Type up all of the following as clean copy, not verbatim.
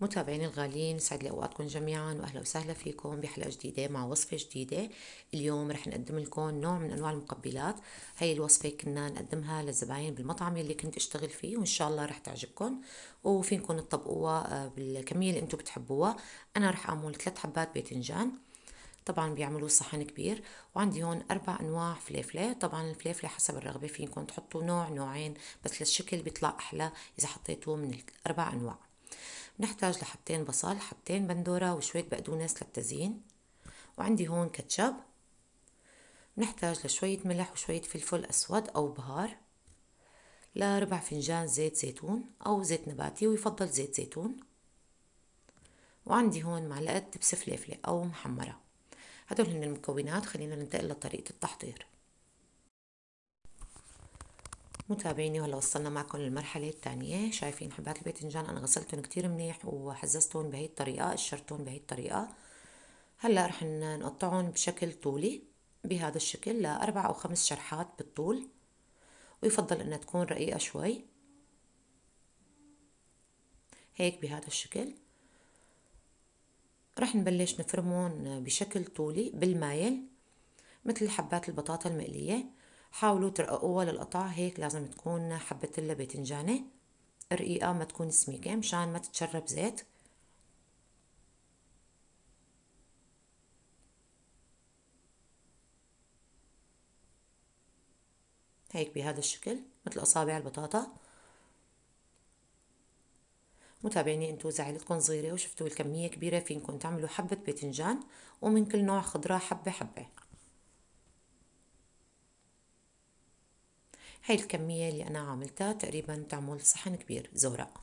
متابعيني الغاليين، يسعد لي اوقاتكم جميعا واهلا وسهلا فيكم بحلقه جديده مع وصفه جديده. اليوم رح نقدم لكم نوع من انواع المقبلات. هاي الوصفه كنا نقدمها للزباين بالمطعم اللي كنت اشتغل فيه، وان شاء الله رح تعجبكم وفينكم تطبقوها بالكميه اللي انتم بتحبوها. انا رح اعمل 3 حبات باذنجان، طبعا بيعملوا صحن كبير. وعندي هون 4 انواع فليفله، طبعا الفليفله حسب الرغبه فيكم تحطوا نوع نوعين، بس للشكل بيطلع احلى اذا حطيتوه من ال4 انواع. نحتاج لحبتين بصل، حبتين بندورة، وشوية بقدونس للتزيين. وعندي هون كاتشب. نحتاج لشوية ملح وشوية فلفل أسود أو بهار، لربع فنجان زيت زيتون أو زيت نباتي، ويفضل زيت زيتون. وعندي هون معلقة دبس فليفلة أو محمرة. هدول هن المكونات. خلينا ننتقل لطريقة التحضير. متابعيني، وهلا وصلنا معكم للمرحلة الثانية. شايفين حبات الباذنجان أنا غسلتهم كتير منيح وحززتهم بهي الطريقة، قشرتهم بهي الطريقة. هلا رح نقطعهم بشكل طولي بهذا الشكل ل4 أو 5 شرحات بالطول، ويفضل انها تكون رقيقة شوي هيك بهذا الشكل. رح نبلش نفرمهم بشكل طولي بالمايل مثل حبات البطاطا المقلية. حاولوا ترققوها للقطع، هيك لازم تكون حبة الباذنجانة رقيقة، ما تكون سميكة مشان ما تتشرب زيت. هيك بهذا الشكل مثل أصابع البطاطا. متابعيني، انتو اذا عيلتكم صغيرة وشفتوا الكمية كبيرة فينكم تعملوا حبة باذنجان ومن كل نوع خضرة حبة حبة. هاي الكمية اللي انا عاملتها تقريبا تعمل صحن كبير زورق.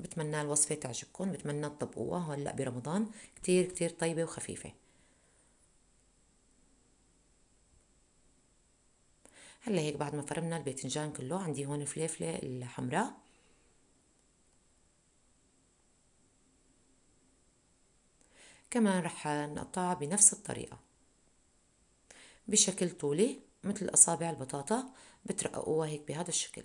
بتمنى الوصفة تعجبكم، بتمنى تطبقوها هلا برمضان. كتير كتير طيبة وخفيفة. هلا هيك بعد ما فرمنا الباذنجان كله، عندي هون الفليفلة الحمراء. كمان رح نقطعها بنفس الطريقة بشكل طولي مثل أصابع البطاطا. بترققوها هيك بهذا الشكل.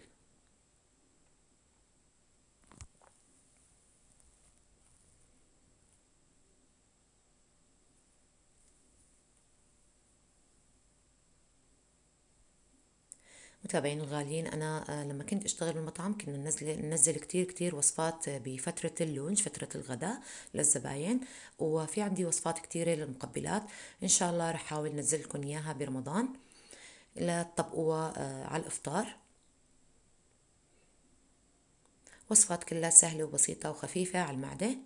متابعين الغاليين، أنا لما كنت أشتغل بالمطعم كنا ننزل كتير كتير وصفات بفترة اللونش، فترة الغداء للزباين. وفي عندي وصفات كتيرة للمقبلات. إن شاء الله رح أحاول أنزل لكم إياها برمضان لا تطبقوها على الإفطار. وصفات كلها سهلة وبسيطة وخفيفة على المعدة.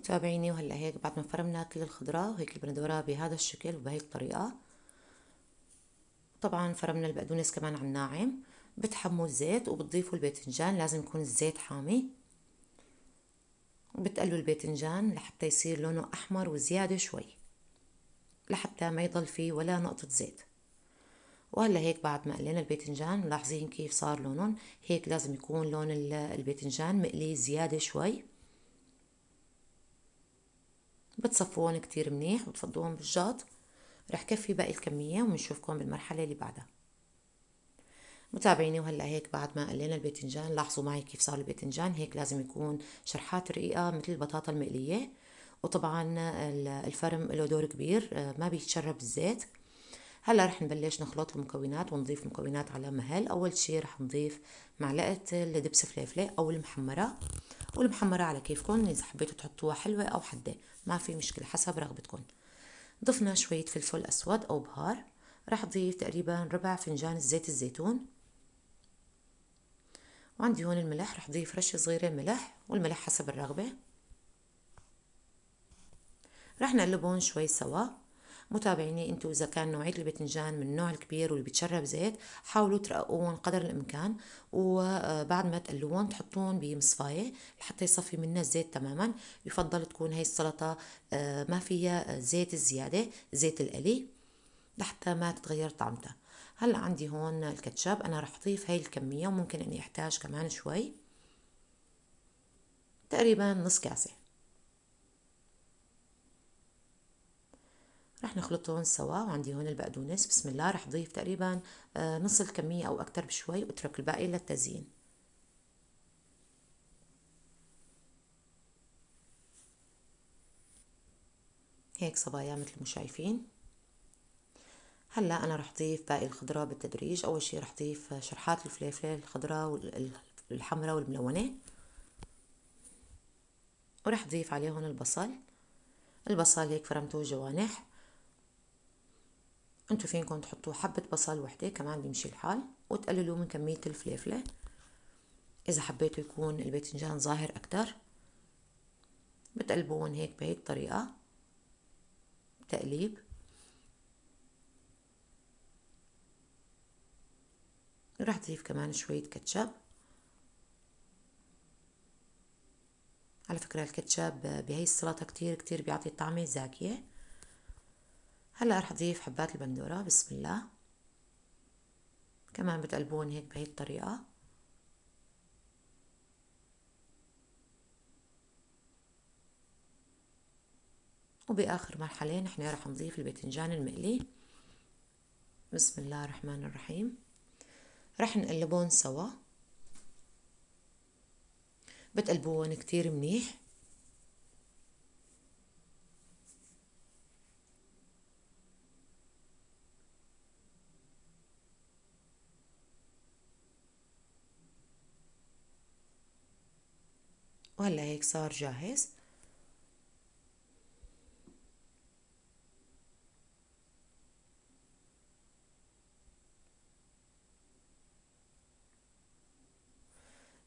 متابعيني، وهلا هيك بعد ما فرمنا كل الخضرة وهيك البندورة بهذا الشكل وبهي الطريقة. طبعا فرمنا البقدونس كمان على الناعم. بتحموا الزيت وبتضيفوا الباذنجان، لازم يكون الزيت حامي. وبتقلوا الباذنجان لحتى يصير لونه أحمر وزيادة شوي، لحتى ما يضل فيه ولا نقطة زيت. وهلا هيك بعد ما قلينا الباذنجان ملاحظين كيف صار لونهم. هيك لازم يكون لون الباذنجان مقلي زيادة شوي. بتصفوهم كتير منيح وتفضوهم بالجاط. رح كفي باقي الكمية وبنشوفكم بالمرحلة اللي بعدها. متابعيني، وهلا هيك بعد ما قلينا الباذنجان لاحظوا معي كيف صار الباذنجان. هيك لازم يكون شرحات رقيقة مثل البطاطا المقلية. وطبعا الفرم له دور كبير، ما بيتشرب الزيت. هلا رح نبلش نخلط المكونات ونضيف مكونات على مهل. اول شي رح نضيف معلقة الدبس فليفلة او المحمرة، والمحمرة على كيفكم، اذا حبيتوا تحطوها حلوة او حدة ما في مشكلة حسب رغبتكم. ضفنا شوية فلفل اسود او بهار. رح اضيف تقريبا ربع فنجان زيت الزيتون. وعندي هون الملح، رح اضيف رشة صغيرة ملح، والملح حسب الرغبة. رح نقلبهم شوي سوا. متابعيني، انتو اذا كان نوعية الباذنجان من النوع الكبير واللي بيتشرب زيت، حاولوا ترققوهم قدر الامكان، وبعد ما تقلوهم تحطوهم بمصفاية لحتى يصفي منها الزيت تماما. يفضل تكون هاي السلطة ما فيها زيت زيادة، زيت القلي، لحتى ما تتغير طعمتها. هلا عندي هون الكاتشب، انا رح اضيف هاي الكمية وممكن اني احتاج كمان شوي، تقريبا نص كاسة. رح نخلطهم سوا. وعندي هون البقدونس، بسم الله، رح ضيف تقريبا نص الكمية او اكتر بشوي، واترك الباقي للتزيين. هيك صبايا مثل ما شايفين. هلا انا رح ضيف باقي الخضرة بالتدريج. اول شي رح ضيف شرحات الفليفل الخضراء والحمراء والملونة، ورح ضيف عليهم البصل. البصل هيك فرمته جوانح. انتو فينكم تحطوا حبة بصل وحدة كمان بيمشي الحال، وتقللوا من كمية الفليفلة اذا حبيتوا يكون الباذنجان ظاهر اكتر. بتقلبون هيك بهي الطريقة تقليب. رح ضيف كمان شوية كاتشب. على فكرة الكاتشب بهي السلطة كتير كتير بيعطي طعمة زاكية. هلا رح اضيف حبات البندورة، بسم الله. كمان بتقلبون هيك بهي الطريقة. وبآخر مرحلة نحن رح نضيف الباذنجان المقلي. بسم الله الرحمن الرحيم. رح نقلبون سوا. بتقلبون كتير منيح. وهلا هيك صار جاهز.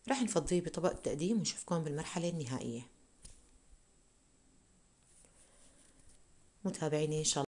رح نفضيه بطبق التقديم ونشوفكم بالمرحلة النهائية. متابعيني، إن شاء الله